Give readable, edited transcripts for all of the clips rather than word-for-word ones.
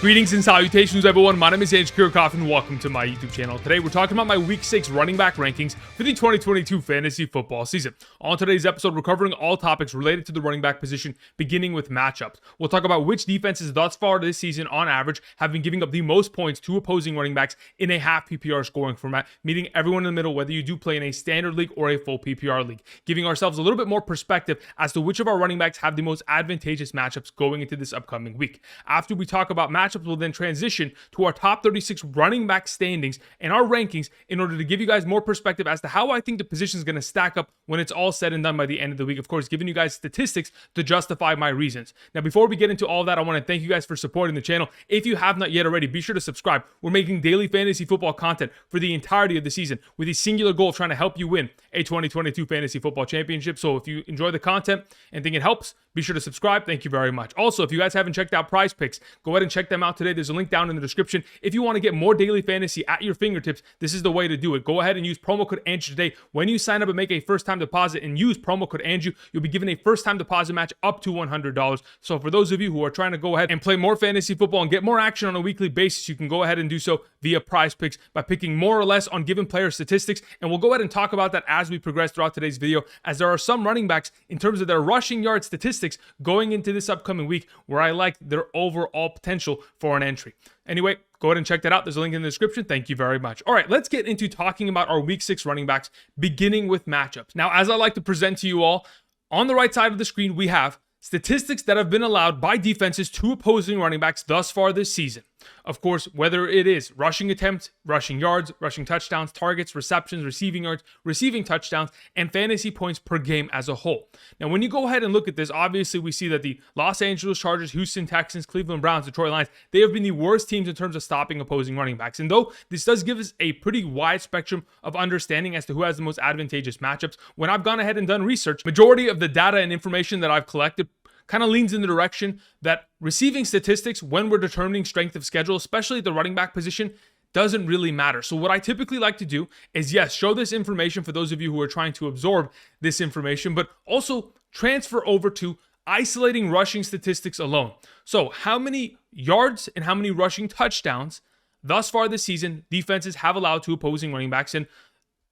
Greetings and salutations, everyone. My name is Andrew Kirchhoff, and welcome to my YouTube channel. Today, we're talking about my Week 6 running back rankings for the 2022 fantasy football season. On today's episode, we're covering all topics related to the running back position, beginning with matchups. We'll talk about which defenses thus far this season, on average, have been giving up the most points to opposing running backs in a half PPR scoring format, meeting everyone in the middle, whether you do play in a standard league or a full PPR league, giving ourselves a little bit more perspective as to which of our running backs have the most advantageous matchups going into this upcoming week. After we talk about matchups, we'll then transition to our top 36 running back standings and our rankings in order to give you guys more perspective as to how I think the position is going to stack up when it's all said and done by the end of the week. Of course, giving you guys statistics to justify my reasons. Now, before we get into all that, I want to thank you guys for supporting the channel. If you have not yet already, be sure to subscribe. We're making daily fantasy football content for the entirety of the season with a singular goal of trying to help you win a 2022 fantasy football championship. So if you enjoy the content and think it helps, be sure to subscribe. Thank you very much. Also, if you guys haven't checked out Prize Picks, go ahead and check them out today. There's a link down in the description. If you want to get more daily fantasy at your fingertips, this is the way to do it. Go ahead and use promo code Andrew today. When you sign up and make a first-time deposit and use promo code Andrew, you'll be given a first-time deposit match up to $100. So for those of you who are trying to go ahead and play more fantasy football and get more action on a weekly basis, you can go ahead and do so via Prize Picks by picking more or less on given player statistics. And we'll go ahead and talk about that as we progress throughout today's video, as there are some running backs in terms of their rushing yard statistics going into this upcoming week where I like their overall potential for an entry. Anyway, go ahead and check that out. There's a link in the description. Thank you very much. All right, let's get into talking about our Week 6 running backs, beginning with matchups. Now, as I like to present to you all, on the right side of the screen, we have statistics that have been allowed by defenses to opposing running backs thus far this season. Of course, whether it is rushing attempts, rushing yards, rushing touchdowns, targets, receptions, receiving yards, receiving touchdowns, and fantasy points per game as a whole. Now, when you go ahead and look at this, obviously we see that the Los Angeles Chargers, Houston Texans, Cleveland Browns, Detroit Lions, they have been the worst teams in terms of stopping opposing running backs. And though this does give us a pretty wide spectrum of understanding as to who has the most advantageous matchups, when I've gone ahead and done research, majority of the data and information that I've collected kind of leans in the direction that receiving statistics when we're determining strength of schedule, especially at the running back position, doesn't really matter. So what I typically like to do is, yes, show this information for those of you who are trying to absorb this information, but also transfer over to isolating rushing statistics alone. So how many yards and how many rushing touchdowns thus far this season defenses have allowed to opposing running backs, and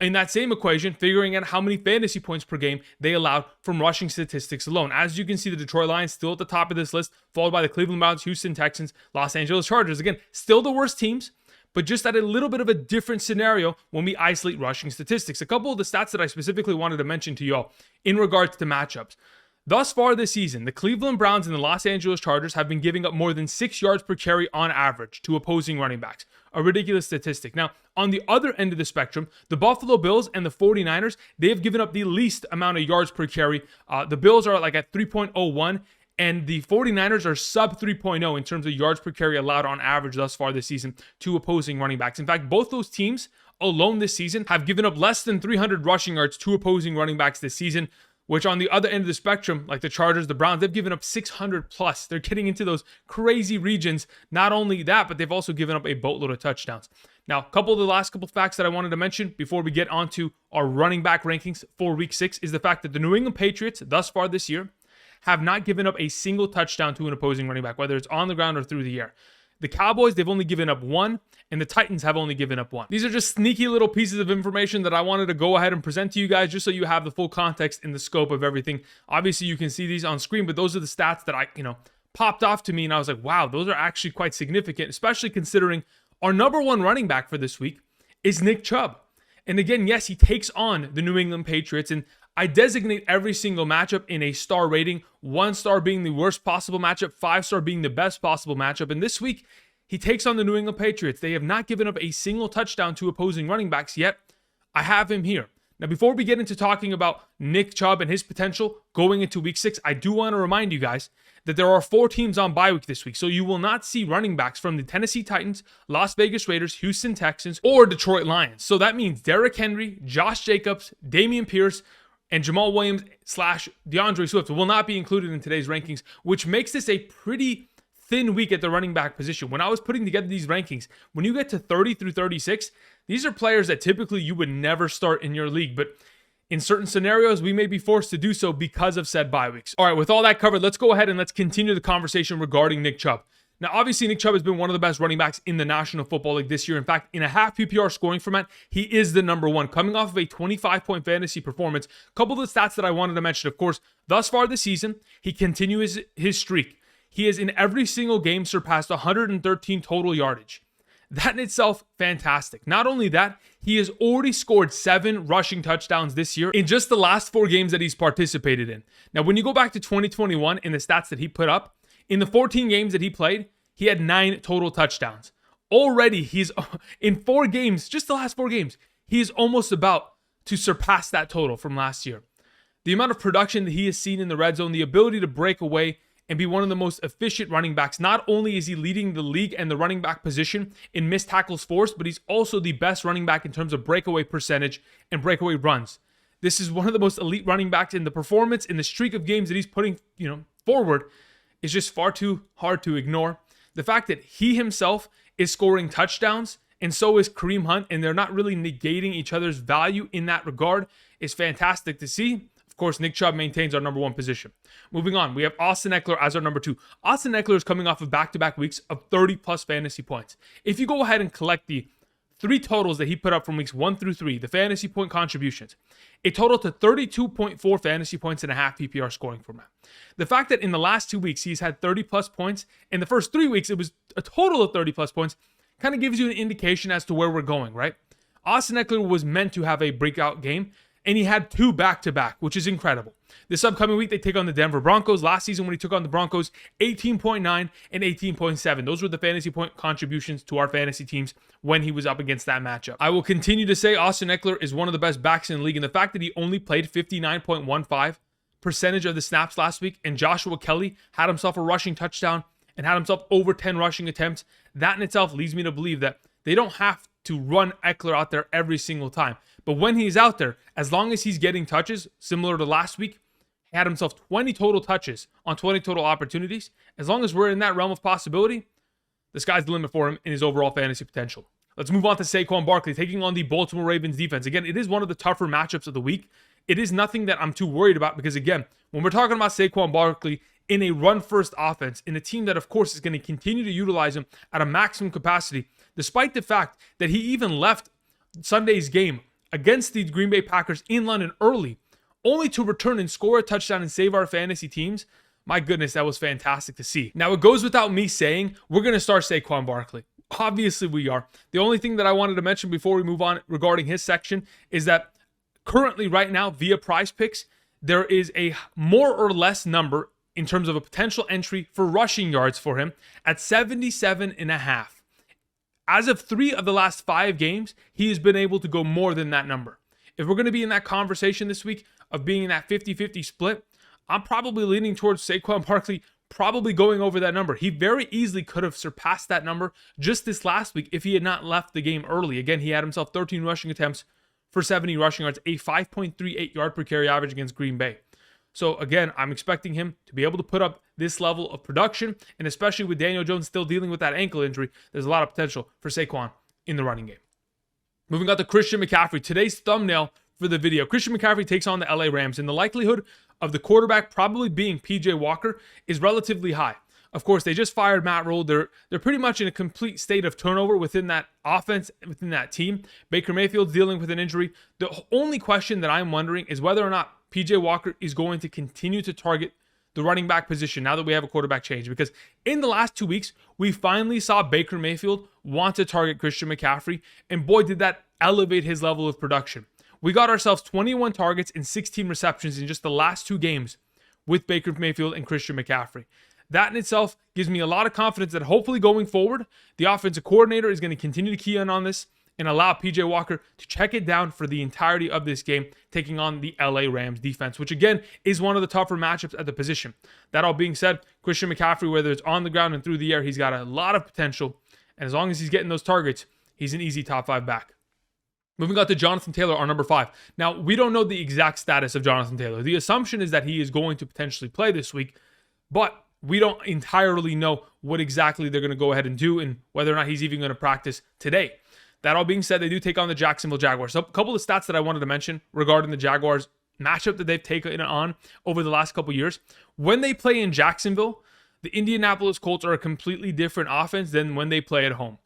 in that same equation, figuring out how many fantasy points per game they allowed from rushing statistics alone. As you can see, the Detroit Lions still at the top of this list, followed by the Cleveland Browns, Houston Texans, Los Angeles Chargers. Again, still the worst teams, but just at a little bit of a different scenario when we isolate rushing statistics. A couple of the stats that I specifically wanted to mention to y'all in regards to matchups. Thus far this season, the Cleveland Browns and the Los Angeles Chargers have been giving up more than 6 yards per carry on average to opposing running backs. A ridiculous statistic. Now, on the other end of the spectrum, the Buffalo Bills and the 49ers, they have given up the least amount of yards per carry. The Bills are like at 3.01, and the 49ers are sub 3.0 in terms of yards per carry allowed on average thus far this season to opposing running backs. In fact, both those teams alone this season have given up less than 300 rushing yards to opposing running backs this season, which on the other end of the spectrum, like the Chargers, the Browns, they've given up 600 plus. They're getting into those crazy regions. Not only that, but they've also given up a boatload of touchdowns. Now, a couple of the last couple facts that I wanted to mention before we get onto our running back rankings for Week 6 is the fact that the New England Patriots thus far this year have not given up a single touchdown to an opposing running back, whether it's on the ground or through the air. The Cowboys, they've only given up 1, and the Titans have only given up 1. These are just sneaky little pieces of information that I wanted to go ahead and present to you guys just so you have the full context and the scope of everything. Obviously, you can see these on screen, but those are the stats that I, popped off to me, and I was like, wow, those are actually quite significant, especially considering our number 1 running back for this week is Nick Chubb. And again, yes, he takes on the New England Patriots, and I designate every single matchup in a star rating, 1 star being the worst possible matchup, 5 star being the best possible matchup. And this week, he takes on the New England Patriots. They have not given up a single touchdown to opposing running backs yet. I have him here. Now, before we get into talking about Nick Chubb and his potential going into Week 6, I do want to remind you guys that there are 4 teams on bye week this week. So you will not see running backs from the Tennessee Titans, Las Vegas Raiders, Houston Texans, or Detroit Lions. So that means Derrick Henry, Josh Jacobs, Dameon Pierce, and Jamal Williams / DeAndre Swift will not be included in today's rankings, which makes this a pretty thin week at the running back position. When I was putting together these rankings, when you get to 30 through 36, these are players that typically you would never start in your league, but in certain scenarios, we may be forced to do so because of said bye weeks. All right, with all that covered, let's go ahead and let's continue the conversation regarding Nick Chubb. Now, obviously, Nick Chubb has been one of the best running backs in the National Football League this year. In fact, in a half PPR scoring format, he is the number one, coming off of a 25-point fantasy performance. A couple of the stats that I wanted to mention, of course, thus far this season, he continues his streak. He has in every single game surpassed 113 total yardage. That in itself, fantastic. Not only that, he has already scored 7 rushing touchdowns this year in just the last 4 games that he's participated in. Now, when you go back to 2021 in the stats that he put up, in the 14 games that he played, he had 9 total touchdowns. Already, he's in 4 games, just the last 4 games, he is almost about to surpass that total from last year. The amount of production that he has seen in the red zone, the ability to break away and be one of the most efficient running backs. Not only is he leading the league and the running back position in missed tackles forced, but he's also the best running back in terms of breakaway percentage and breakaway runs. This is one of the most elite running backs, in the performance, in the streak of games that he's putting, forward is just far too hard to ignore. The fact that he himself is scoring touchdowns and so is Kareem Hunt, and they're not really negating each other's value in that regard, is fantastic to see. Of course, Nick Chubb maintains our number 1 position. Moving on, we have Austin Ekeler as our number 2. Austin Ekeler is coming off of back-to-back weeks of 30-plus fantasy points. If you go ahead and collect the 3 totals that he put up from weeks 1 through 3, the fantasy point contributions, it totaled to 32.4 fantasy points in a half PPR scoring format. The fact that in the last 2 weeks he's had 30-plus points, in the first 3 weeks it was a total of 30-plus points, kind of gives you an indication as to where we're going, right? Austin Ekeler was meant to have a breakout game, and he had 2 back-to-back, which is incredible. This upcoming week, they take on the Denver Broncos. Last season, when he took on the Broncos, 18.9 and 18.7. Those were the fantasy point contributions to our fantasy teams when he was up against that matchup. I will continue to say Austin Ekeler is one of the best backs in the league, and the fact that he only played 59.15% of the snaps last week, and Joshua Kelly had himself a rushing touchdown and had himself over 10 rushing attempts, that in itself leads me to believe that they don't have to run Ekeler out there every single time. But when he's out there, as long as he's getting touches, similar to last week, he had himself 20 total touches on 20 total opportunities. As long as we're in that realm of possibility, the sky's the limit for him in his overall fantasy potential. Let's move on to Saquon Barkley, taking on the Baltimore Ravens defense. Again, it is one of the tougher matchups of the week. It is nothing that I'm too worried about because, again, when we're talking about Saquon Barkley in a run-first offense, in a team that, of course, is going to continue to utilize him at a maximum capacity, despite the fact that he even left Sunday's game against the Green Bay Packers in London early, only to return and score a touchdown and save our fantasy teams. My goodness, that was fantastic to see. Now, it goes without me saying we're going to start Saquon Barkley. Obviously, we are. The only thing that I wanted to mention before we move on regarding his section is that currently, right now, via Prize Picks, there is a more or less number in terms of a potential entry for rushing yards for him at 77.5. As of 3 of the last 5 games, he has been able to go more than that number. If we're going to be in that conversation this week of being in that 50-50 split, I'm probably leaning towards Saquon Barkley probably going over that number. He very easily could have surpassed that number just this last week if he had not left the game early. Again, he had himself 13 rushing attempts for 70 rushing yards, a 5.38 yard per carry average against Green Bay. So again, I'm expecting him to be able to put up this level of production, and especially with Daniel Jones still dealing with that ankle injury, there's a lot of potential for Saquon in the running game. Moving on to Christian McCaffrey, today's thumbnail for the video. Christian McCaffrey takes on the LA Rams, and the likelihood of the quarterback probably being PJ Walker is relatively high. Of course, they just fired Matt Rule. They're pretty much in a complete state of turnover within that offense, within that team. Baker Mayfield's dealing with an injury. The only question that I'm wondering is whether or not PJ Walker is going to continue to target the running back position now that we have a quarterback change. Because in the last 2 weeks, we finally saw Baker Mayfield want to target Christian McCaffrey, and boy, did that elevate his level of production. We got ourselves 21 targets and 16 receptions in just the last 2 games with Baker Mayfield and Christian McCaffrey. That in itself gives me a lot of confidence that hopefully going forward, the offensive coordinator is going to continue to key in on this and allow PJ Walker to check it down for the entirety of this game, taking on the LA Rams defense, which again is one of the tougher matchups at the position. That all being said, Christian McCaffrey, whether it's on the ground and through the air, he's got a lot of potential. And as long as he's getting those targets, he's an easy top 5 back. Moving on to Jonathan Taylor, our number 5. Now, we don't know the exact status of Jonathan Taylor. The assumption is that he is going to potentially play this week, but we don't entirely know what exactly they're going to go ahead and do and whether or not he's even going to practice today. That all being said, they do take on the Jacksonville Jaguars. So a couple of stats that I wanted to mention regarding the Jaguars matchup that they've taken on over the last couple years. When they play in Jacksonville, the Indianapolis Colts are a completely different offense than when they play at home.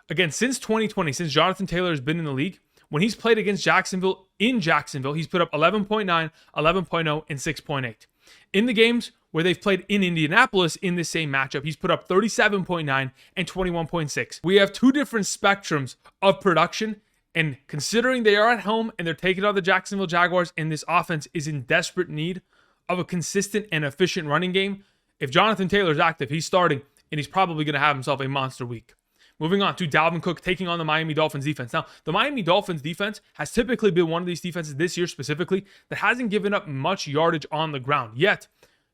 Again, since 2020, since Jonathan Taylor has been in the league, when he's played against Jacksonville, he's put up 11.9, 11.0, and 6.8. In the games where they've played in Indianapolis in this same matchup, he's put up 37.9 and 21.6. We have two different spectrums of production, and considering they are at home and they're taking on the Jacksonville Jaguars, and this offense is in desperate need of a consistent and efficient running game, if Jonathan Taylor's active, he's starting, and he's probably going to have himself a monster week. Moving on to Dalvin Cook taking on the Miami Dolphins defense. Now, the Miami Dolphins defense has typically been one of these defenses this year specifically that hasn't given up much yardage on the ground. Yet,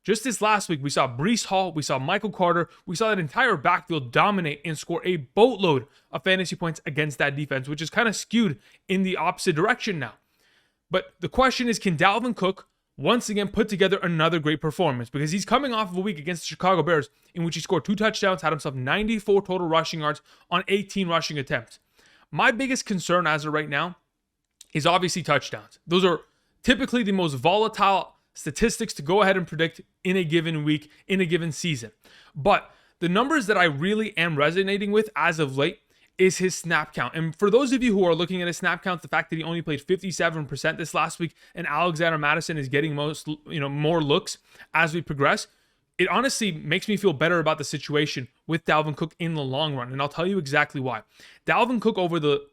just this last week, we saw Breece Hall, we saw Michael Carter, we saw that entire backfield dominate and score a boatload of fantasy points against that defense, which is kind of skewed in the opposite direction now. But the question is, can Dalvin Cook once again put together another great performance? Because he's coming off of a week against the Chicago Bears in which he scored 2 touchdowns, had himself 94 total rushing yards on 18 rushing attempts. My biggest concern as of right now is obviously touchdowns. Those are typically the most volatile statistics to go ahead and predict in a given week, in a given season. But the numbers that I really am resonating with as of late is his snap count. And for those of you who are looking at his snap count, the fact that he only played 57% this last week and Alexander Mattison is getting more looks as we progress, it honestly makes me feel better about the situation with Dalvin Cook in the long run. And I'll tell you exactly why. Dalvin Cook over the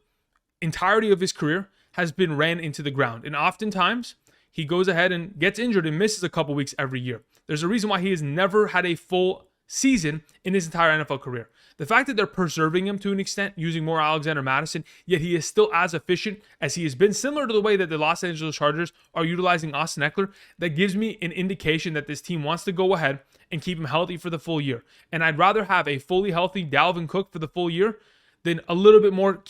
entirety of his career has been ran into the ground. And oftentimes he goes ahead and gets injured and misses a couple weeks every year. There's a reason why he has never had a full season in his entire NFL career. The fact that they're preserving him to an extent, using more Alexander Mattison, yet he is still as efficient as he has been, similar to the way that the Los Angeles Chargers are utilizing Austin Ekeler, that gives me an indication that this team wants to go ahead and keep him healthy for the full year. And I'd rather have a fully healthy Dalvin Cook for the full year than a little bit more,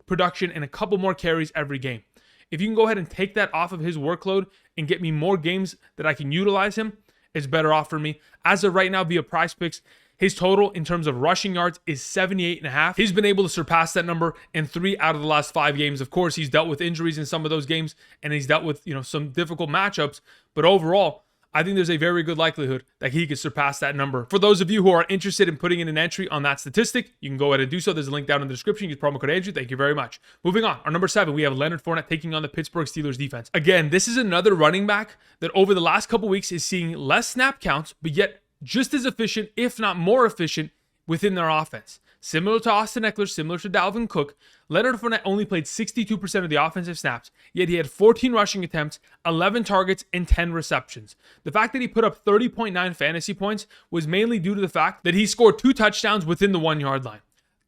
production and a couple more carries every game. If you can go ahead and take that off of his workload and get me more games that I can utilize him, it's better off for me. As of right now, via Prize Picks, his total in terms of rushing yards is 78.5. He's been able to surpass that number in 3 out of the last 5 games. Of course, he's dealt with injuries in some of those games, and he's dealt with some difficult matchups. But overall, I think there's a very good likelihood that he could surpass that number. For those of you who are interested in putting in an entry on that statistic, you can go ahead and do so. There's a link down in the description. Use promo code Andrew. Thank you very much. Moving on. Our number 7, we have Leonard Fournette taking on the Pittsburgh Steelers defense. Again, this is another running back that over the last couple weeks is seeing less snap counts, but yet just as efficient, if not more efficient, within their offense. Similar to Austin Ekeler, similar to Dalvin Cook, Leonard Fournette only played 62% of the offensive snaps, yet he had 14 rushing attempts, 11 targets, and 10 receptions. The fact that he put up 30.9 fantasy points was mainly due to the fact that he scored 2 touchdowns within the 1-yard line.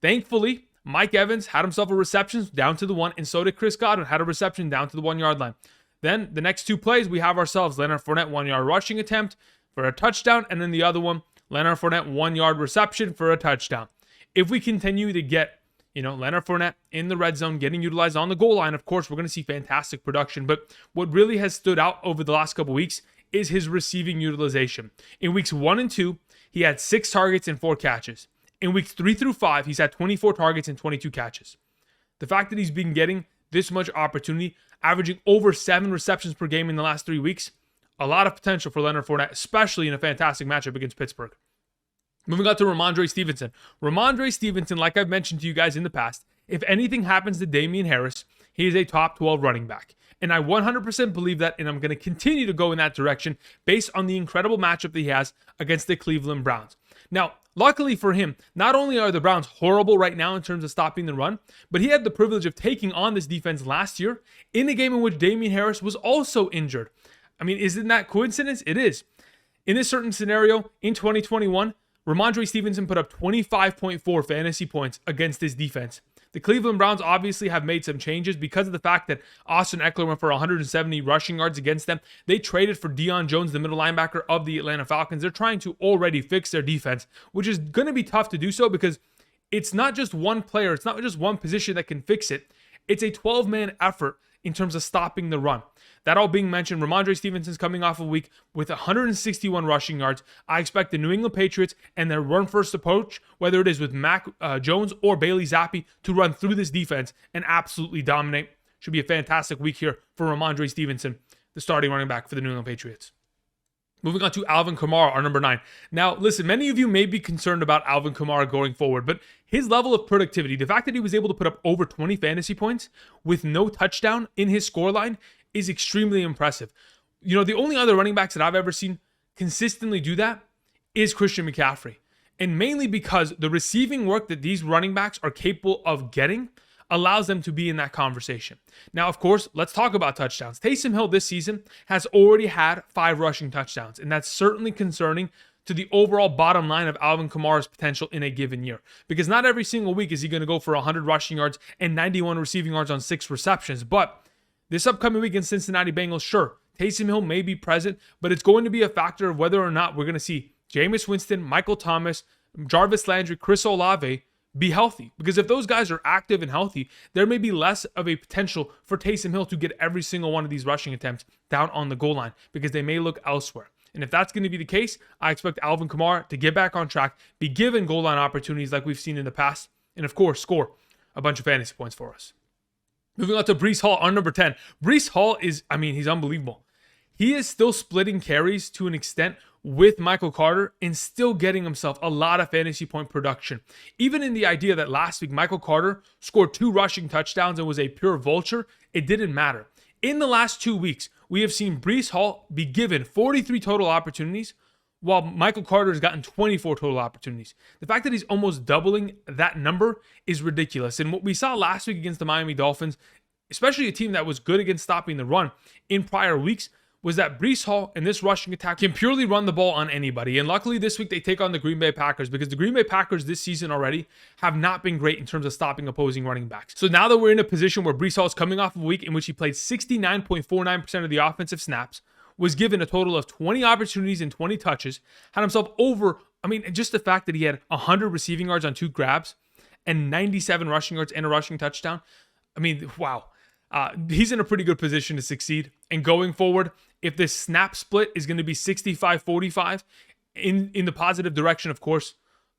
Thankfully, Mike Evans had himself a reception down to the 1, and so did Chris Godwin, had a reception down to the 1-yard line. Then, the next 2 plays, we have ourselves Leonard Fournette 1-yard rushing attempt for a touchdown, and then the other one, Leonard Fournette 1-yard reception for a touchdown. If we continue to get, Leonard Fournette in the red zone, getting utilized on the goal line, of course, we're going to see fantastic production. But what really has stood out over the last couple weeks is his receiving utilization. In weeks 1 and 2, he had 6 targets and 4 catches. In weeks 3 through 5, he's had 24 targets and 22 catches. The fact that he's been getting this much opportunity, averaging over 7 receptions per game in the last 3 weeks, a lot of potential for Leonard Fournette, especially in a fantastic matchup against Pittsburgh. Moving on to Rhamondre Stevenson. Rhamondre Stevenson, like I've mentioned to you guys in the past, if anything happens to Damian Harris, he is a top 12 running back. And I 100% believe that, and I'm going to continue to go in that direction based on the incredible matchup that he has against the Cleveland Browns. Now, luckily for him, not only are the Browns horrible right now in terms of stopping the run, but he had the privilege of taking on this defense last year in a game in which Damian Harris was also injured. I mean, isn't that coincidence? It is. In this certain scenario, in 2021, Rhamondre Stevenson put up 25.4 fantasy points against this defense. The Cleveland Browns obviously have made some changes because of the fact that Austin Ekeler went for 170 rushing yards against them. They traded for Deion Jones, the middle linebacker of the Atlanta Falcons. They're trying to already fix their defense, which is going to be tough to do so because it's not just one player. It's not just one position that can fix it. It's a 12-man effort in terms of stopping the run. That all being mentioned, Rhamondre Stevenson's coming off a week with 161 rushing yards. I expect the New England Patriots and their run-first approach, whether it is with Mac Jones or Bailey Zappi, to run through this defense and absolutely dominate. Should be a fantastic week here for Rhamondre Stevenson, the starting running back for the New England Patriots. Moving on to Alvin Kamara, our number 9. Now, listen, many of you may be concerned about Alvin Kamara going forward, but his level of productivity, the fact that he was able to put up over 20 fantasy points with no touchdown in his scoreline is extremely impressive. You know, the only other running backs that I've ever seen consistently do that is Christian McCaffrey. And mainly because the receiving work that these running backs are capable of getting allows them to be in that conversation. Now, of course, let's talk about touchdowns. Taysom Hill this season has already had 5 rushing touchdowns, and that's certainly concerning to the overall bottom line of Alvin Kamara's potential in a given year. Because not every single week is he going to go for 100 rushing yards and 91 receiving yards on 6 receptions. But this upcoming week in Cincinnati Bengals, sure, Taysom Hill may be present, but it's going to be a factor of whether or not we're going to see Jameis Winston, Michael Thomas, Jarvis Landry, Chris Olave be healthy. Because if those guys are active and healthy, there may be less of a potential for Taysom Hill to get every single one of these rushing attempts down on the goal line because they may look elsewhere. And if that's going to be the case, I expect Alvin Kamara to get back on track, be given goal line opportunities like we've seen in the past, and of course, score a bunch of fantasy points for us. Moving on to Breece Hall, our number 10. Breece Hall is, he's unbelievable. He is still splitting carries to an extent with Michael Carter and still getting himself a lot of fantasy point production. Even in the idea that last week Michael Carter scored 2 rushing touchdowns and was a pure vulture, it didn't matter. In the last 2 weeks, we have seen Breece Hall be given 43 total opportunities, while Michael Carter has gotten 24 total opportunities. The fact that he's almost doubling that number is ridiculous. And what we saw last week against the Miami Dolphins, especially a team that was good against stopping the run in prior weeks, was that Breece Hall and this rushing attack can purely run the ball on anybody. And luckily this week they take on the Green Bay Packers because the Green Bay Packers this season already have not been great in terms of stopping opposing running backs. So now that we're in a position where Breece Hall is coming off a week in which he played 69.49% of the offensive snaps, was given a total of 20 opportunities and 20 touches, had himself over, just the fact that he had 100 receiving yards on 2 grabs and 97 rushing yards and a rushing touchdown. Wow. He's in a pretty good position to succeed. And going forward, if this snap split is going to be 65-45 in the positive direction, of course,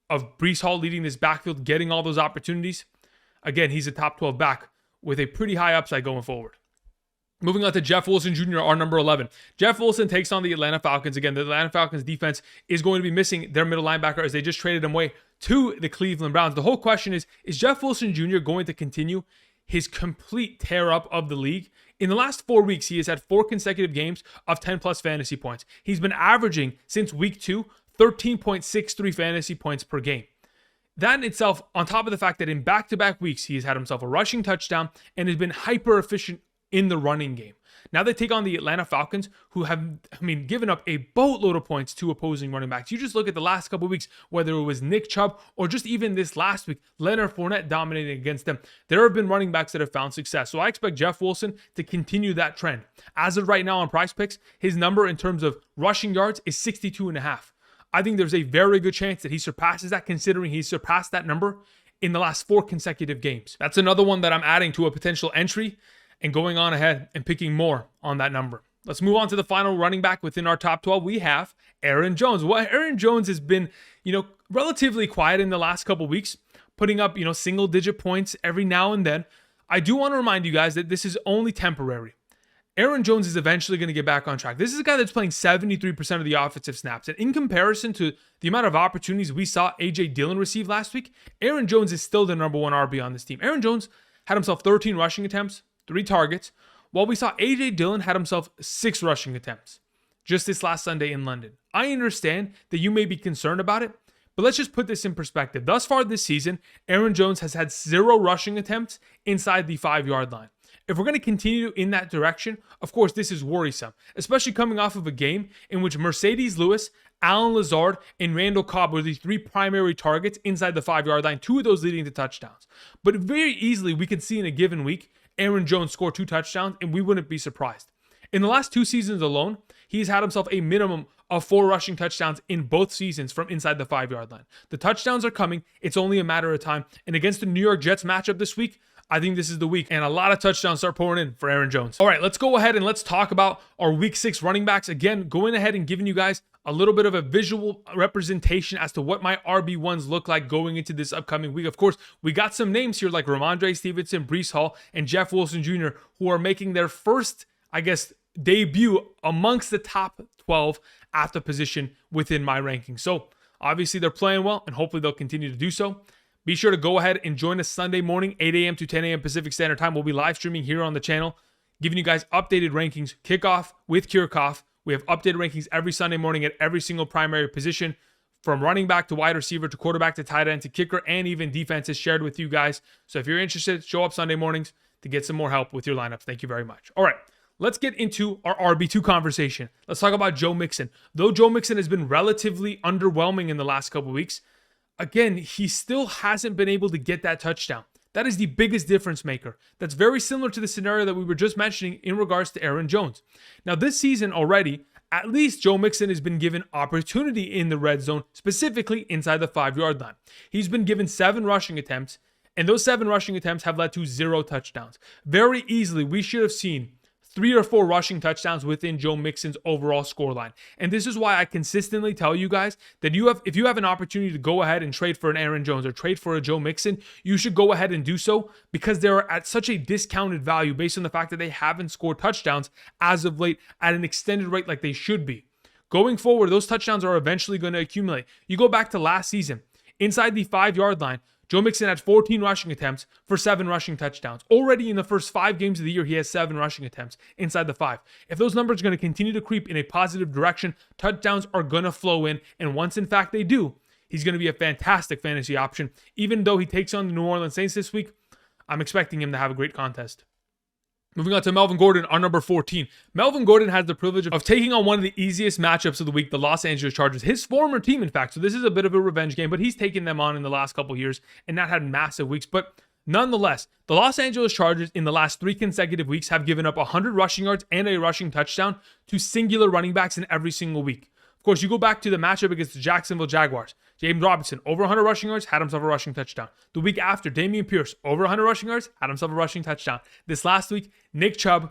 of Breece Hall leading this backfield, getting all those opportunities, again, he's a top 12 back with a pretty high upside going forward. Moving on to Jeff Wilson Jr., our number 11. Jeff Wilson takes on the Atlanta Falcons. Again, the Atlanta Falcons defense is going to be missing their middle linebacker as they just traded him away to the Cleveland Browns. The whole question is Jeff Wilson Jr. going to continue his complete tear up of the league? In the last 4 weeks, he has had 4 consecutive games of 10 plus fantasy points. He's been averaging since week 2, 13.63 fantasy points per game. That in itself, on top of the fact that in back-to-back weeks, he has had himself a rushing touchdown and has been hyper efficient in the running game. Now they take on the Atlanta Falcons, who have, given up a boatload of points to opposing running backs. You just look at the last couple of weeks, whether it was Nick Chubb or just even this last week, Leonard Fournette dominating against them. There have been running backs that have found success. So I expect Jeff Wilson to continue that trend. As of right now on Prize Picks, his number in terms of rushing yards is 62.5. I think there's a very good chance that he surpasses that, considering he's surpassed that number in the last 4 consecutive games. That's another one that I'm adding to a potential entry and going on ahead and picking more on that number. Let's move on to the final running back within our top 12. We have Aaron Jones. Well, Aaron Jones has been, relatively quiet in the last couple weeks, putting up, single-digit points every now and then. I do want to remind you guys that this is only temporary. Aaron Jones is eventually going to get back on track. This is a guy that's playing 73% of the offensive snaps. And in comparison to the amount of opportunities we saw A.J. Dillon receive last week, Aaron Jones is still the number 1 RB on this team. Aaron Jones had himself 13 rushing attempts, 3 targets, while we saw A.J. Dillon had himself 6 rushing attempts just this last Sunday in London. I understand that you may be concerned about it, but let's just put this in perspective. Thus far this season, Aaron Jones has had 0 rushing attempts inside the 5-yard line. If we're going to continue in that direction, of course, this is worrisome, especially coming off of a game in which Mercedes Lewis, Alan Lazard, and Randall Cobb were the 3 primary targets inside the 5-yard line, 2 of those leading to touchdowns. But very easily, we could see in a given week, Aaron Jones score 2 touchdowns, and we wouldn't be surprised. In the last 2 seasons alone, he's had himself a minimum of 4 rushing touchdowns in both seasons from inside the 5-yard line. The touchdowns are coming. It's only a matter of time. And against the New York Jets matchup this week, I think this is the week, and a lot of touchdowns start pouring in for Aaron Jones. All right, let's go ahead and let's talk about our Week 6 running backs. Again, going ahead and giving you guys a little bit of a visual representation as to what my RB1s look like going into this upcoming week. Of course, we got some names here like Rhamondre Stevenson, Breece Hall, and Jeff Wilson Jr., who are making their first, debut amongst the top 12 at the position within my ranking. So obviously they're playing well, and hopefully they'll continue to do so. Be sure to go ahead and join us Sunday morning, 8 a.m. to 10 a.m. Pacific Standard Time. We'll be live streaming here on the channel, giving you guys updated rankings. Kickoff with Kirchhoff. We have updated rankings every Sunday morning at every single primary position, from running back to wide receiver to quarterback to tight end to kicker, and even defenses shared with you guys. So if you're interested, show up Sunday mornings to get some more help with your lineups. Thank you very much. All right, let's get into our RB2 conversation. Let's talk about Joe Mixon. Though Joe Mixon has been relatively underwhelming in the last couple of weeks, again, he still hasn't been able to get that touchdown. That is the biggest difference maker. That's very similar to the scenario that we were just mentioning in regards to Aaron Jones. Now, this season already, at least Joe Mixon has been given opportunity in the red zone, specifically inside the 5-yard line. He's been given 7 rushing attempts, and those 7 rushing attempts have led to 0 touchdowns. Very easily, we should have seen 3 or 4 rushing touchdowns within Joe Mixon's overall scoreline. And this is why I consistently tell you guys that if you have an opportunity to go ahead and trade for an Aaron Jones or trade for a Joe Mixon, you should go ahead and do so, because they're at such a discounted value based on the fact that they haven't scored touchdowns as of late at an extended rate like they should be. Going forward, those touchdowns are eventually going to accumulate. You go back to last season, inside the 5-yard line, Joe Mixon had 14 rushing attempts for 7 rushing touchdowns. Already in the first 5 games of the year, he has 7 rushing attempts inside the 5. If those numbers are going to continue to creep in a positive direction, touchdowns are going to flow in. And once, in fact, they do, he's going to be a fantastic fantasy option. Even though he takes on the New Orleans Saints this week, I'm expecting him to have a great contest. Moving on to Melvin Gordon, our number 14. Melvin Gordon has the privilege of taking on one of the easiest matchups of the week, the Los Angeles Chargers. His former team, in fact. So this is a bit of a revenge game, but he's taken them on in the last couple years and not had massive weeks. But nonetheless, the Los Angeles Chargers in the last 3 consecutive weeks have given up 100 rushing yards and a rushing touchdown to singular running backs in every single week. Of course, you go back to the matchup against the Jacksonville Jaguars. James Robinson, over 100 rushing yards, had himself a rushing touchdown. The week after, Dameon Pierce, over 100 rushing yards, had himself a rushing touchdown. This last week, Nick Chubb,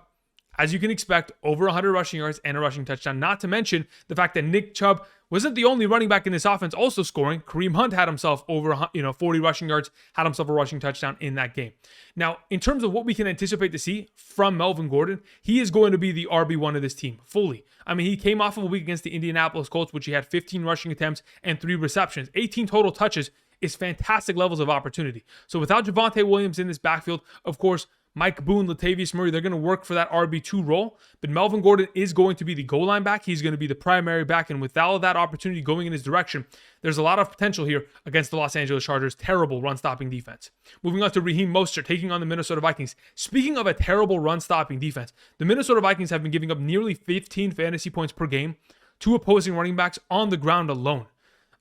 as you can expect, over 100 rushing yards and a rushing touchdown. Not to mention the fact that Nick Chubb wasn't the only running back in this offense also scoring. Kareem Hunt had himself over 40 rushing yards, had himself a rushing touchdown in that game. Now, in terms of what we can anticipate to see from Melvin Gordon, he is going to be the RB1 of this team, fully. I mean, he came off of a week against the Indianapolis Colts, which he had 15 rushing attempts and 3 receptions. 18 total touches is fantastic levels of opportunity. So without Javonte Williams in this backfield, of course, Mike Boone, Latavius Murray, they're going to work for that RB2 role. But Melvin Gordon is going to be the goal line back. He's going to be the primary back. And with all of that opportunity going in his direction, there's a lot of potential here against the Los Angeles Chargers' terrible run-stopping defense. Moving on to Raheem Mostert, taking on the Minnesota Vikings. Speaking of a terrible run-stopping defense, the Minnesota Vikings have been giving up nearly 15 fantasy points per game to opposing running backs on the ground alone.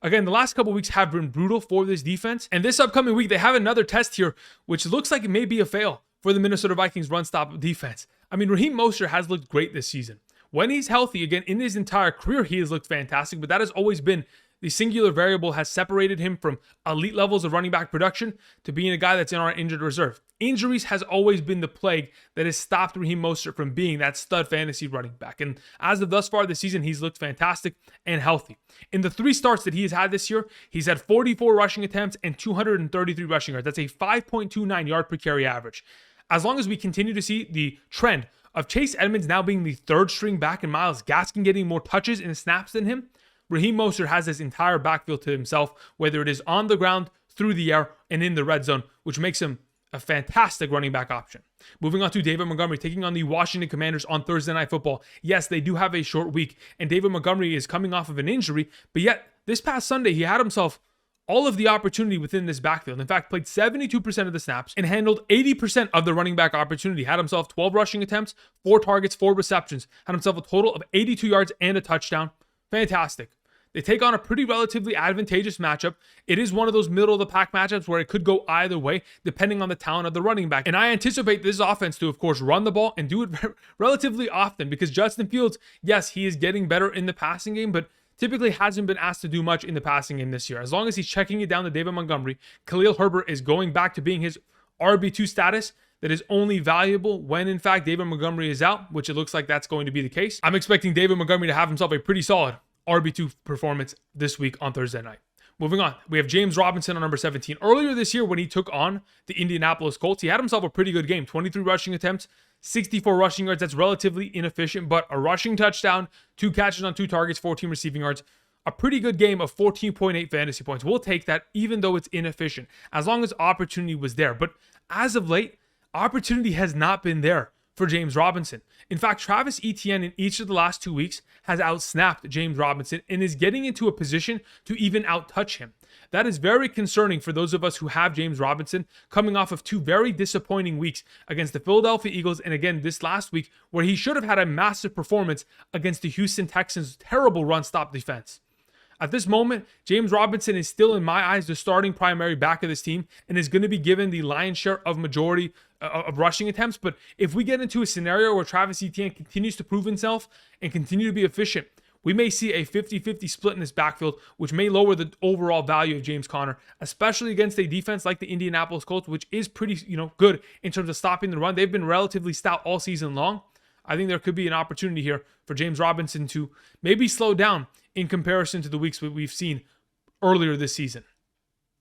Again, the last couple weeks have been brutal for this defense. And this upcoming week, they have another test here, which looks like it may be a fail for the Minnesota Vikings run-stop defense. I mean, Raheem Mostert has looked great this season. When he's healthy, again, in his entire career, he has looked fantastic, but that has always been the singular variable has separated him from elite levels of running back production to being a guy that's in our injured reserve. Injuries has always been the plague that has stopped Raheem Mostert from being that stud fantasy running back. And as of thus far this season, he's looked fantastic and healthy. In the 3 starts that he has had this year, he's had 44 rushing attempts and 233 rushing yards. That's a 5.29 yard per carry average. As long as we continue to see the trend of Chase Edmonds now being the 3rd string back and Myles Gaskin getting more touches and snaps than him, Raheem Mostert has this entire backfield to himself, whether it is on the ground, through the air, and in the red zone, which makes him a fantastic running back option. Moving on to David Montgomery, taking on the Washington Commanders on Thursday Night Football. Yes, they do have a short week, and David Montgomery is coming off of an injury, but yet this past Sunday, he had himself all of the opportunity within this backfield. In fact, played 72% of the snaps and handled 80% of the running back opportunity. Had himself 12 rushing attempts, 4 targets, 4 receptions. Had himself a total of 82 yards and a touchdown. Fantastic. They take on a pretty relatively advantageous matchup. It is one of those middle-of-the-pack matchups where it could go either way, depending on the talent of the running back. And I anticipate this offense to, of course, run the ball and do it relatively often because Justin Fields, yes, he is getting better in the passing game, but typically hasn't been asked to do much in the passing game this year. As long as he's checking it down to David Montgomery, Khalil Herbert is going back to being his RB2 status that is only valuable when, in fact, David Montgomery is out, which it looks like that's going to be the case. I'm expecting David Montgomery to have himself a pretty solid RB2 performance this week on Thursday night. Moving on, we have James Robinson on number 17. Earlier this year when he took on the Indianapolis Colts, he had himself a pretty good game. 23 rushing attempts, 64 rushing yards. That's relatively inefficient, but a rushing touchdown, 2 catches on 2 targets, 14 receiving yards. A pretty good game of 14.8 fantasy points. We'll take that even though it's inefficient, as long as opportunity was there. But as of late, opportunity has not been there for James Robinson. In fact, Travis Etienne in each of the last 2 weeks has outsnapped James Robinson and is getting into a position to even outtouch him. That is very concerning for those of us who have James Robinson coming off of 2 very disappointing weeks against the Philadelphia Eagles and again this last week where he should have had a massive performance against the Houston Texans' terrible run-stop defense. At this moment, James Robinson is still, in my eyes, the starting primary back of this team and is going to be given the lion's share of majority of rushing attempts. But if we get into a scenario where Travis Etienne continues to prove himself and continue to be efficient, we may see a 50-50 split in this backfield, which may lower the overall value of James Conner, especially against a defense like the Indianapolis Colts, which is pretty, good in terms of stopping the run. They've been relatively stout all season long. I think there could be an opportunity here for James Robinson to maybe slow down in comparison to the weeks we've seen earlier this season.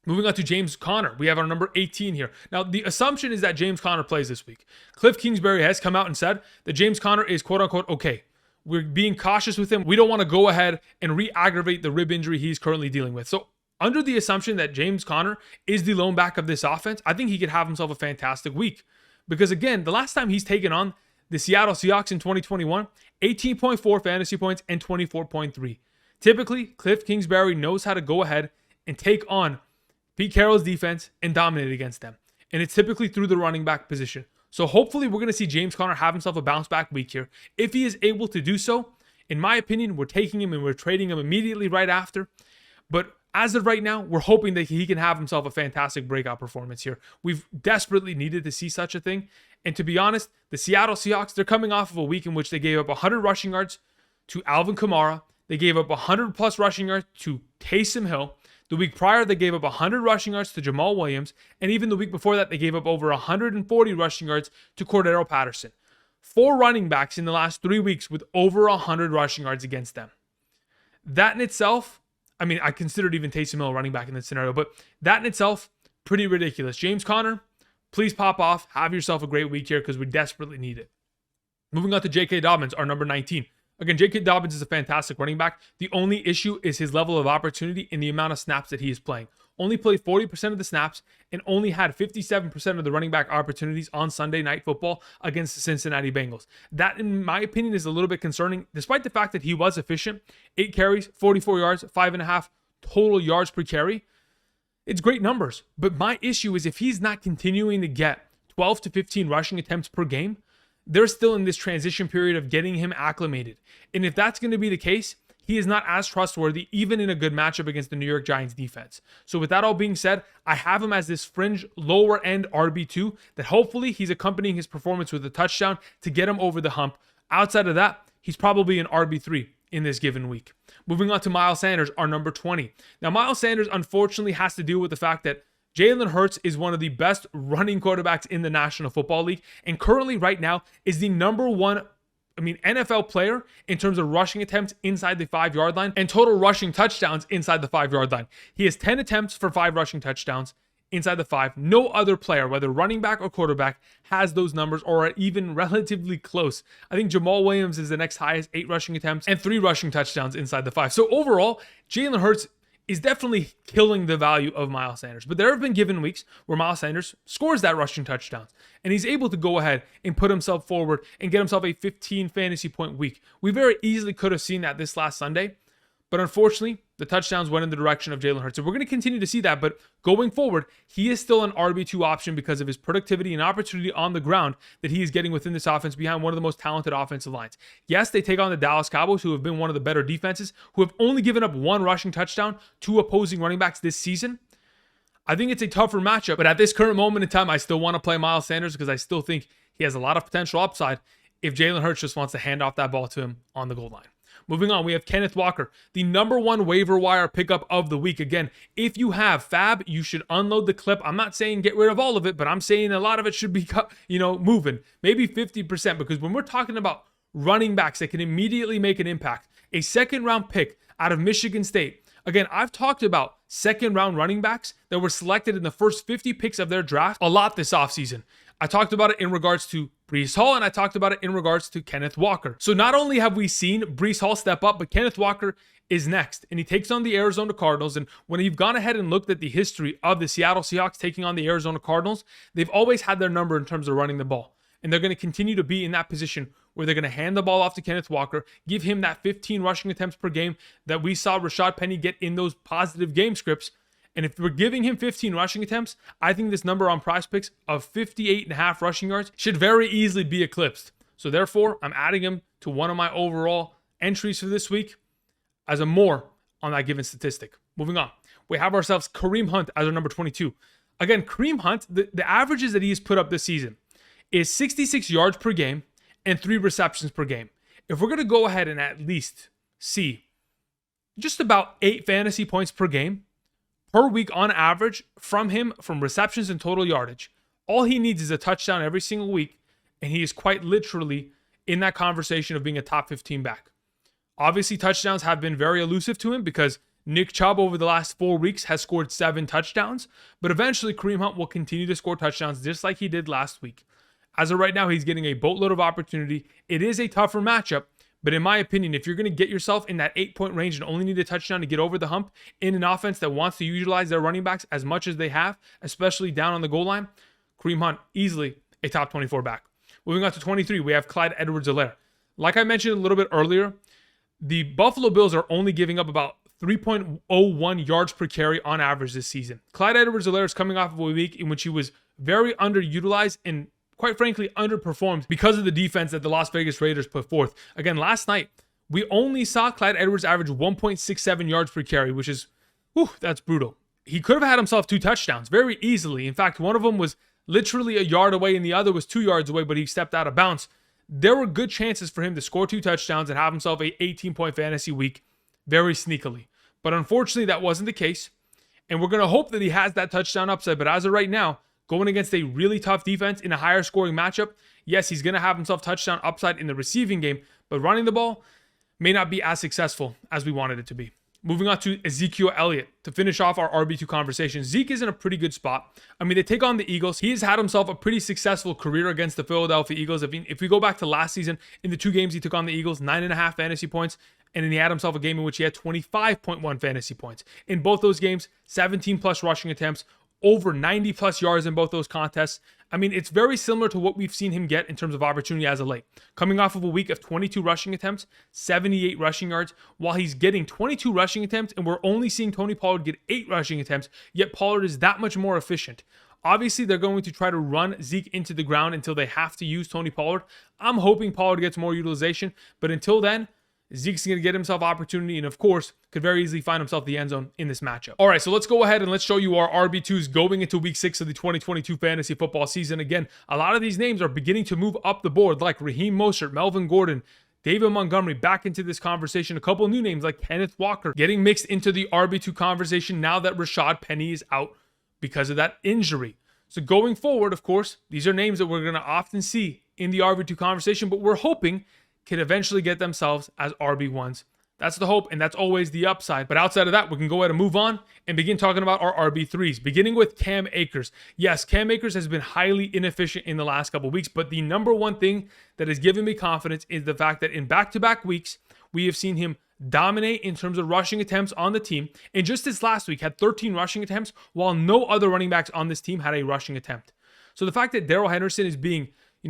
Moving on to James Conner, we have our number 18 here. Now, the assumption is that James Conner plays this week. Cliff Kingsbury has come out and said that James Conner is quote-unquote okay. We're being cautious with him. We don't want to go ahead and re-aggravate the rib injury he's currently dealing with. So, under the assumption that James Conner is the lone back of this offense, I think he could have himself a fantastic week. Because again, the last time he's taken on the Seattle Seahawks in 2021, 18.4 fantasy points and 24.3. Typically, Cliff Kingsbury knows how to go ahead and take on Pete Carroll's defense and dominate against them. And it's typically through the running back position. So hopefully we're going to see James Conner have himself a bounce back week here. If he is able to do so, in my opinion, we're taking him and we're trading him immediately right after. But as of right now, we're hoping that he can have himself a fantastic breakout performance here. We've desperately needed to see such a thing. And to be honest, the Seattle Seahawks, they're coming off of a week in which they gave up 100 rushing yards to Alvin Kamara. They gave up 100 plus rushing yards to Taysom Hill. The week prior, they gave up 100 rushing yards to Jamal Williams. And even the week before that, they gave up over 140 rushing yards to Cordero Patterson. 4 running backs in the last 3 weeks with over 100 rushing yards against them. That in itself, I mean, I considered even Taysom Hill running back in this scenario, but that in itself, pretty ridiculous. James Conner, please pop off. Have yourself a great week here because we desperately need it. Moving on to J.K. Dobbins, our number 19. Again, J.K. Dobbins is a fantastic running back. The only issue is his level of opportunity and the amount of snaps that he is playing. Only played 40% of the snaps and only had 57% of the running back opportunities on Sunday Night Football against the Cincinnati Bengals. That, in my opinion, is a little bit concerning, despite the fact that he was efficient. 8 carries, 44 yards, 5.5 total yards per carry. It's great numbers, but my issue is if he's not continuing to get 12 to 15 rushing attempts per game, they're still in this transition period of getting him acclimated. And if that's going to be the case, he is not as trustworthy, even in a good matchup against the New York Giants defense. So with that all being said, I have him as this fringe lower end RB2 that hopefully he's accompanying his performance with a touchdown to get him over the hump. Outside of that, he's probably an RB3 in this given week. Moving on to Miles Sanders, our number 20. Now, Miles Sanders unfortunately has to deal with the fact that Jalen Hurts is one of the best running quarterbacks in the National Football League and currently right now is the number one NFL player in terms of rushing attempts inside the 5-yard line and total rushing touchdowns inside the 5-yard line. He has 10 attempts for 5 rushing touchdowns inside the 5. No other player, whether running back or quarterback, has those numbers or are even relatively close. I think Jamal Williams is the next highest, 8 rushing attempts and 3 rushing touchdowns inside the 5. So overall, Jalen Hurts is definitely killing the value of Miles Sanders. But there have been given weeks where Miles Sanders scores that rushing touchdowns and he's able to go ahead and put himself forward and get himself a 15 fantasy point week. We very easily could have seen that this last Sunday, but unfortunately, the touchdowns went in the direction of Jalen Hurts. So we're going to continue to see that, but going forward, he is still an RB2 option because of his productivity and opportunity on the ground that he is getting within this offense behind one of the most talented offensive lines. Yes, they take on the Dallas Cowboys, who have been one of the better defenses, who have only given up 1 rushing touchdown to opposing running backs this season. I think it's a tougher matchup, but at this current moment in time, I still want to play Miles Sanders because I still think he has a lot of potential upside if Jalen Hurts just wants to hand off that ball to him on the goal line. Moving on, we have Kenneth Walker, the number 1 waiver wire pickup of the week. Again, if you have Fab, you should unload the clip. I'm not saying get rid of all of it, but I'm saying a lot of it should be, moving. Maybe 50%, because when we're talking about running backs that can immediately make an impact, a second-round pick out of Michigan State. Again, I've talked about second-round running backs that were selected in the first 50 picks of their draft a lot this offseason. I talked about it in regards to Breece Hall, and I talked about it in regards to Kenneth Walker. So not only have we seen Breece Hall step up, but Kenneth Walker is next, and he takes on the Arizona Cardinals. And when you've gone ahead and looked at the history of the Seattle Seahawks taking on the Arizona Cardinals, they've always had their number in terms of running the ball. And they're going to continue to be in that position where they're going to hand the ball off to Kenneth Walker, give him that 15 rushing attempts per game that we saw Rashad Penny get in those positive game scripts. And if we're giving him 15 rushing attempts, I think this number on Prize Picks of 58.5 rushing yards should very easily be eclipsed. So therefore, I'm adding him to one of my overall entries for this week as a more on that given statistic. Moving on, we have ourselves Kareem Hunt as our number 22. Again, Kareem Hunt, the averages that he has put up this season is 66 yards per game and 3 receptions per game. If we're going to go ahead and at least see just about 8 fantasy points per game per week on average from him from receptions and total yardage, all he needs is a touchdown every single week, and he is quite literally in that conversation of being a top 15 back. Obviously, touchdowns have been very elusive to him because Nick Chubb over the last 4 weeks has scored 7 touchdowns, but eventually Kareem Hunt will continue to score touchdowns just like he did last week. As of right now, he's getting a boatload of opportunity. It is a tougher matchup, but in my opinion, if you're going to get yourself in that 8-point range and only need a touchdown to get over the hump in an offense that wants to utilize their running backs as much as they have, especially down on the goal line, Kareem Hunt, easily a top 24 back. Moving on to 23, we have Clyde Edwards-Helaire. Like I mentioned a little bit earlier, the Buffalo Bills are only giving up about 3.01 yards per carry on average this season. Clyde Edwards-Helaire is coming off of a week in which he was very underutilized and quite frankly underperformed because of the defense that the Las Vegas Raiders put forth. Again, last night, we only saw Clyde Edwards average 1.67 yards per carry, which is, that's brutal. He could have had himself 2 touchdowns very easily. In fact, one of them was literally a yard away and the other was 2 yards away, but he stepped out of bounds. There were good chances for him to score 2 touchdowns and have himself a 18-point fantasy week very sneakily. But unfortunately, that wasn't the case. And we're going to hope that he has that touchdown upside. But as of right now, going against a really tough defense in a higher scoring matchup, yes, he's going to have himself touchdown upside in the receiving game, but running the ball may not be as successful as we wanted it to be. Moving on to Ezekiel Elliott to finish off our RB2 conversation. Zeke is in a pretty good spot. I mean, they take on the Eagles. He has had himself a pretty successful career against the Philadelphia Eagles. If we go back to last season, in the 2 games he took on the Eagles, 9.5 fantasy points, and then he had himself a game in which he had 25.1 fantasy points. In both those games, 17 plus rushing attempts, over 90 plus yards in both those contests. I mean, it's very similar to what we've seen him get in terms of opportunity as of late. Coming off of a week of 22 rushing attempts, 78 rushing yards, while he's getting 22 rushing attempts, and we're only seeing Tony Pollard get 8 rushing attempts, yet Pollard is that much more efficient. Obviously, they're going to try to run Zeke into the ground until they have to use Tony Pollard. I'm hoping Pollard gets more utilization, but until then, Zeke's going to get himself opportunity and, of course, could very easily find himself the end zone in this matchup. All right, so let's go ahead and let's show you our RB2s going into week 6 of the 2022 fantasy football season. Again, a lot of these names are beginning to move up the board, like Raheem Mostert, Melvin Gordon, David Montgomery back into this conversation. A couple new names like Kenneth Walker getting mixed into the RB2 conversation now that Rashad Penny is out because of that injury. So going forward, of course, these are names that we're going to often see in the RB2 conversation, but we're hoping can eventually get themselves as RB1s. That's the hope, and that's always the upside. But outside of that, we can go ahead and move on and begin talking about our RB3s, beginning with Cam Akers. Yes, Cam Akers has been highly inefficient in the last couple of weeks, but the number one thing that has given me confidence is the fact that in back-to-back weeks, we have seen him dominate in terms of rushing attempts on the team. And just this last week, had 13 rushing attempts, while no other running backs on this team had a rushing attempt. So the fact that Darrell Henderson is being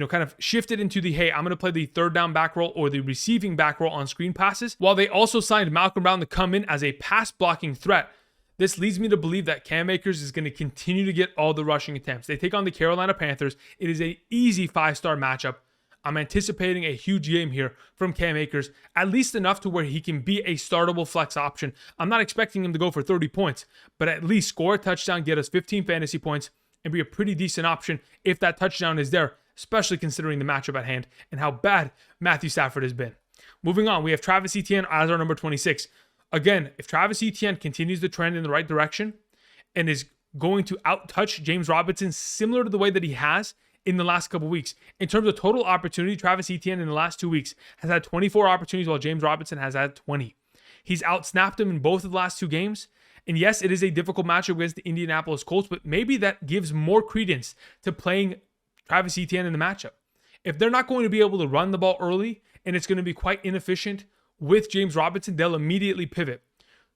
kind of shifted into the, hey, I'm going to play the third down back role or the receiving back role on screen passes, while they also signed Malcolm Brown to come in as a pass blocking threat. This leads me to believe that Cam Akers is going to continue to get all the rushing attempts. They take on the Carolina Panthers. It is an easy 5-star matchup. I'm anticipating a huge game here from Cam Akers, at least enough to where he can be a startable flex option. I'm not expecting him to go for 30 points, but at least score a touchdown, get us 15 fantasy points, and be a pretty decent option if that touchdown is there, especially considering the matchup at hand and how bad Matthew Stafford has been. Moving on, we have Travis Etienne as our number 26. Again, if Travis Etienne continues the trend in the right direction and is going to out-touch James Robinson similar to the way that he has in the last couple weeks, in terms of total opportunity, Travis Etienne in the last 2 weeks has had 24 opportunities while James Robinson has had 20. He's outsnapped him in both of the last 2 games. And yes, it is a difficult matchup against the Indianapolis Colts, but maybe that gives more credence to playing Travis Etienne in the matchup. If they're not going to be able to run the ball early and it's going to be quite inefficient with James Robinson, they'll immediately pivot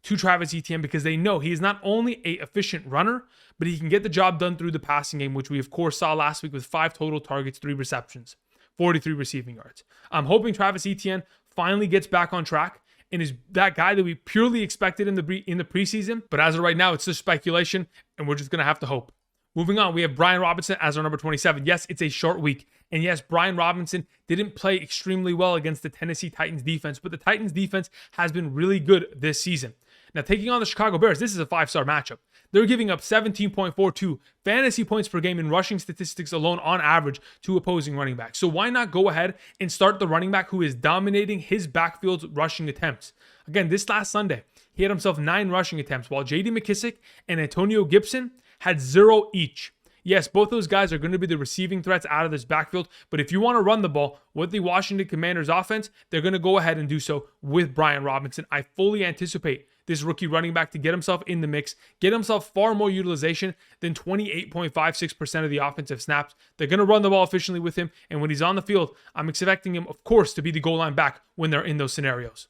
to Travis Etienne because they know he is not only an efficient runner, but he can get the job done through the passing game, which we of course saw last week with 5 total targets, 3 receptions, 43 receiving yards. I'm hoping Travis Etienne finally gets back on track and is that guy that we purely expected in the preseason. But as of right now, it's just speculation, and we're just going to have to hope. Moving on, we have Brian Robinson as our number 27. Yes, it's a short week. And yes, Brian Robinson didn't play extremely well against the Tennessee Titans defense, but the Titans defense has been really good this season. Now, taking on the Chicago Bears, this is a 5-star matchup. They're giving up 17.42 fantasy points per game in rushing statistics alone on average to opposing running backs. So why not go ahead and start the running back who is dominating his backfield's rushing attempts? Again, this last Sunday, he had himself 9 rushing attempts, while J.D. McKissic and Antonio Gibson had 0 each. Yes, both those guys are going to be the receiving threats out of this backfield, but if you want to run the ball with the Washington Commanders offense, they're going to go ahead and do so with Brian Robinson. I fully anticipate this rookie running back to get himself in the mix, get himself far more utilization than 28.56% of the offensive snaps. They're going to run the ball efficiently with him, and when he's on the field, I'm expecting him, of course, to be the goal line back when they're in those scenarios.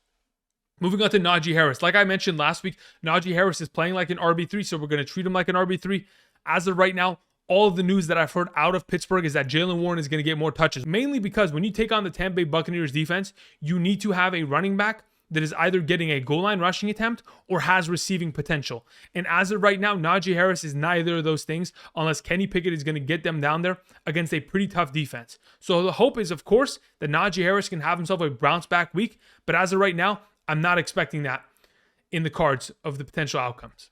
Moving on to Najee Harris. Like I mentioned last week, Najee Harris is playing like an RB3, so we're going to treat him like an RB3. As of right now, all of the news that I've heard out of Pittsburgh is that Jaylen Warren is going to get more touches, mainly because when you take on the Tampa Bay Buccaneers defense, you need to have a running back that is either getting a goal line rushing attempt or has receiving potential. And as of right now, Najee Harris is neither of those things unless Kenny Pickett is going to get them down there against a pretty tough defense. So the hope is, of course, that Najee Harris can have himself a bounce back week. But as of right now, I'm not expecting that in the cards of the potential outcomes.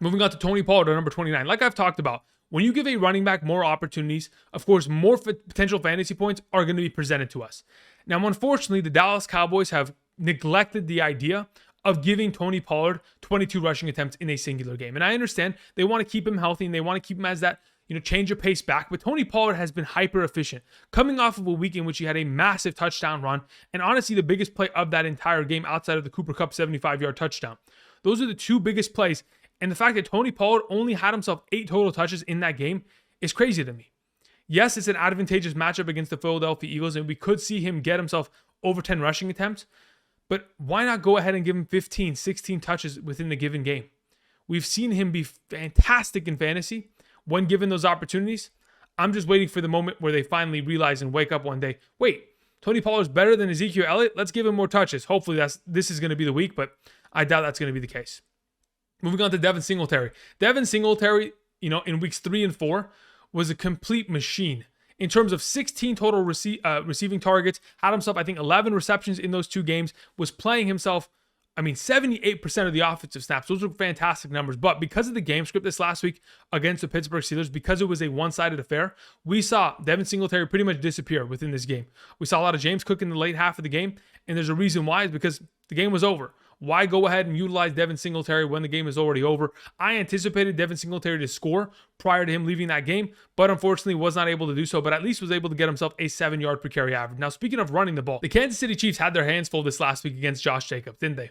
Moving on to Tony Pollard at number 29. Like I've talked about, when you give a running back more opportunities, of course, more potential fantasy points are going to be presented to us. Now, unfortunately, the Dallas Cowboys have neglected the idea of giving Tony Pollard 22 rushing attempts in a singular game. And I understand they want to keep him healthy and they want to keep him as that, change of pace back. But Tony Pollard has been hyper efficient, coming off of a week in which he had a massive touchdown run. And honestly, the biggest play of that entire game outside of the Cooper Kupp 75-yard touchdown. Those are the 2 biggest plays. And the fact that Tony Pollard only had himself 8 total touches in that game is crazy to me. Yes, it's an advantageous matchup against the Philadelphia Eagles, and we could see him get himself over 10 rushing attempts. But why not go ahead and give him 15, 16 touches within the given game? We've seen him be fantastic in fantasy when given those opportunities. I'm just waiting for the moment where they finally realize and wake up one day, wait, Tony Pollard's better than Ezekiel Elliott? Let's give him more touches. Hopefully this is going to be the week, but I doubt that's going to be the case. Moving on to Devin Singletary. Devin Singletary, in weeks 3 and 4 was a complete machine. In terms of 16 total receiving targets, had himself, 11 receptions in those 2 games, was playing himself, 78% of the offensive snaps. Those are fantastic numbers. But because of the game script this last week against the Pittsburgh Steelers, because it was a one-sided affair, we saw Devin Singletary pretty much disappear within this game. We saw a lot of James Cook in the late half of the game, and there's a reason why. It's because the game was over. Why go ahead and utilize Devin Singletary when the game is already over? I anticipated Devin Singletary to score prior to him leaving that game, but unfortunately was not able to do so, but at least was able to get himself a 7-yard per carry average. Now, speaking of running the ball, the Kansas City Chiefs had their hands full this last week against Josh Jacobs, didn't they?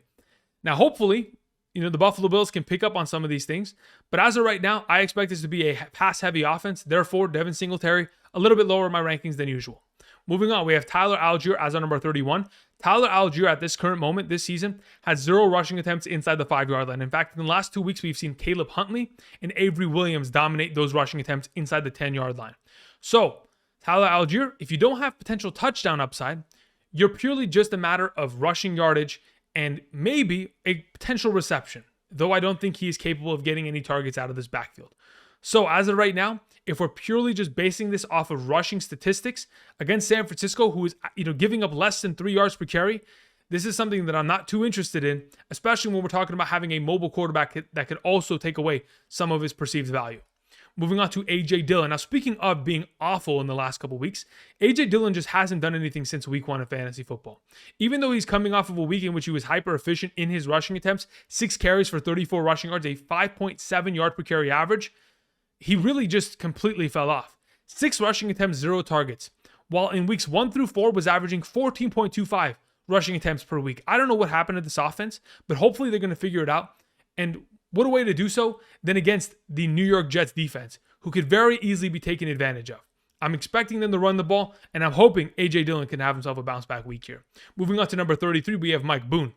Now, hopefully, the Buffalo Bills can pick up on some of these things, but as of right now, I expect this to be a pass-heavy offense. Therefore, Devin Singletary, a little bit lower in my rankings than usual. Moving on, we have Tyler Allgeier as our number 31. Tyler Allgeier at this current moment this season has 0 rushing attempts inside the 5-yard line. In fact, in the last 2 weeks, we've seen Caleb Huntley and Avery Williams dominate those rushing attempts inside the 10-yard line. So, Tyler Allgeier, if you don't have potential touchdown upside, you're purely just a matter of rushing yardage and maybe a potential reception, though I don't think he is capable of getting any targets out of this backfield. So as of right now, if we're purely just basing this off of rushing statistics against San Francisco, who is giving up less than 3 yards per carry, this is something that I'm not too interested in, especially when we're talking about having a mobile quarterback that could also take away some of his perceived value. Moving on to A.J. Dillon. Now, speaking of being awful in the last couple weeks, A.J. Dillon just hasn't done anything since week 1 of fantasy football. Even though he's coming off of a week in which he was hyper efficient in his rushing attempts, 6 carries for 34 rushing yards, a 5.7 yard per carry average, he really just completely fell off. 6 rushing attempts, 0 targets. While in weeks 1 through 4 was averaging 14.25 rushing attempts per week. I don't know what happened to this offense, but hopefully they're going to figure it out. And what a way to do so than against the New York Jets defense, who could very easily be taken advantage of. I'm expecting them to run the ball, and I'm hoping A.J. Dillon can have himself a bounce-back week here. Moving on to number 33, we have Mike Boone.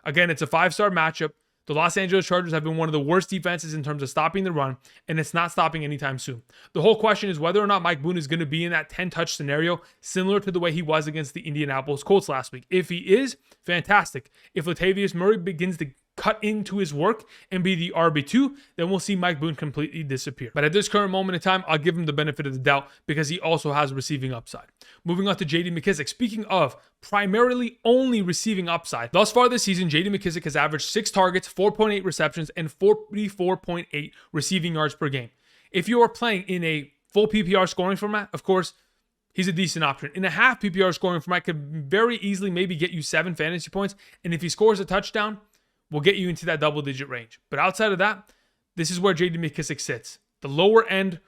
Again, it's a 5-star matchup. The Los Angeles Chargers have been one of the worst defenses in terms of stopping the run, and it's not stopping anytime soon. The whole question is whether or not Mike Boone is going to be in that 10-touch scenario, similar to the way he was against the Indianapolis Colts last week. If he is, fantastic. If Latavius Murray begins to cut into his work and be the RB2, then we'll see Mike Boone completely disappear. But at this current moment in time, I'll give him the benefit of the doubt because he also has receiving upside. Moving on to J.D. McKissic. Speaking of primarily only receiving upside, thus far this season, J.D. McKissic has averaged 6 targets, 4.8 receptions, and 44.8 receiving yards per game. If you are playing in a full PPR scoring format, of course, he's a decent option. In a half PPR scoring format, could very easily maybe get you 7 fantasy points, and if he scores a touchdown, will get you into that double-digit range. But outside of that, this is where J.D. McKissic sits. The lower-end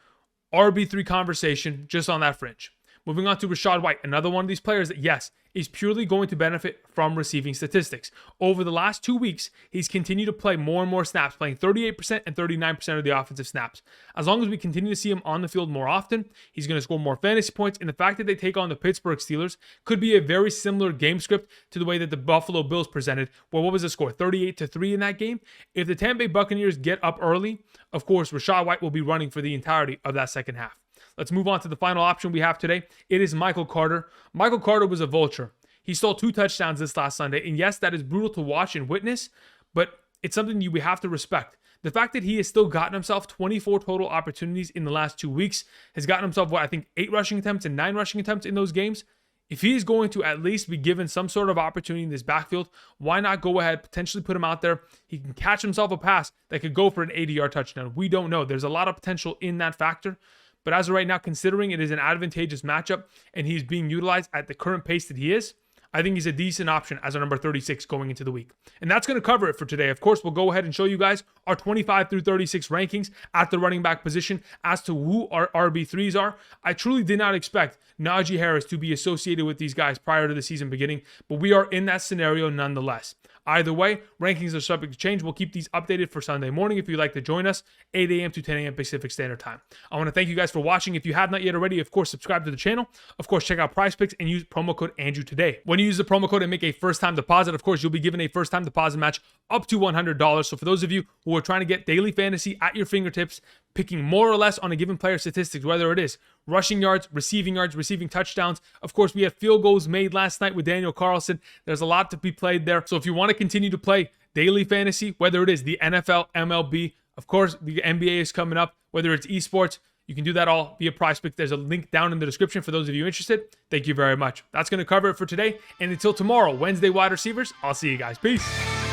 RB3 conversation, just on that fringe. Moving on to Rachaad White, another one of these players that, yes, is purely going to benefit from receiving statistics. Over the last 2 weeks, he's continued to play more and more snaps, playing 38% and 39% of the offensive snaps. As long as we continue to see him on the field more often, he's going to score more fantasy points, and the fact that they take on the Pittsburgh Steelers could be a very similar game script to the way that the Buffalo Bills presented, where what was the score? 38-3 in that game? If the Tampa Bay Buccaneers get up early, of course, Rachaad White will be running for the entirety of that second half. Let's move on to the final option we have today. It is Michael Carter. Michael Carter was a vulture. He stole 2 touchdowns this last Sunday. And yes, that is brutal to watch and witness, but it's something we have to respect. The fact that he has still gotten himself 24 total opportunities in the last 2 weeks, has gotten himself, 8 rushing attempts and 9 rushing attempts in those games. If he is going to at least be given some sort of opportunity in this backfield, why not go ahead, potentially put him out there? He can catch himself a pass that could go for an 80-yard touchdown. We don't know. There's a lot of potential in that factor. But as of right now, considering it is an advantageous matchup and he's being utilized at the current pace that he is, I think he's a decent option as our number 36 going into the week. And that's going to cover it for today. Of course, we'll go ahead and show you guys our 25 through 36 rankings at the running back position as to who our RB3s are. I truly did not expect Najee Harris to be associated with these guys prior to the season beginning, but we are in that scenario nonetheless. Either way, rankings are subject to change. We'll keep these updated for Sunday morning if you'd like to join us, 8 a.m. to 10 a.m. Pacific Standard Time. I want to thank you guys for watching. If you have not yet already, of course, subscribe to the channel. Of course, check out PrizePicks and use promo code Andrew today. When you use the promo code and make a first-time deposit, of course, you'll be given a first-time deposit match up to $100. So for those of you who are trying to get daily fantasy at your fingertips, picking more or less on a given player statistics, whether it is rushing yards, receiving touchdowns. Of course, we had field goals made last night with Daniel Carlson. There's a lot to be played there. So if you want to continue to play daily fantasy, whether it is the NFL, MLB, of course, the NBA is coming up, whether it's esports, you can do that all via PrizePicks. There's a link down in the description for those of you interested. Thank you very much. That's going to cover it for today. And until tomorrow, Wednesday wide receivers, I'll see you guys. Peace.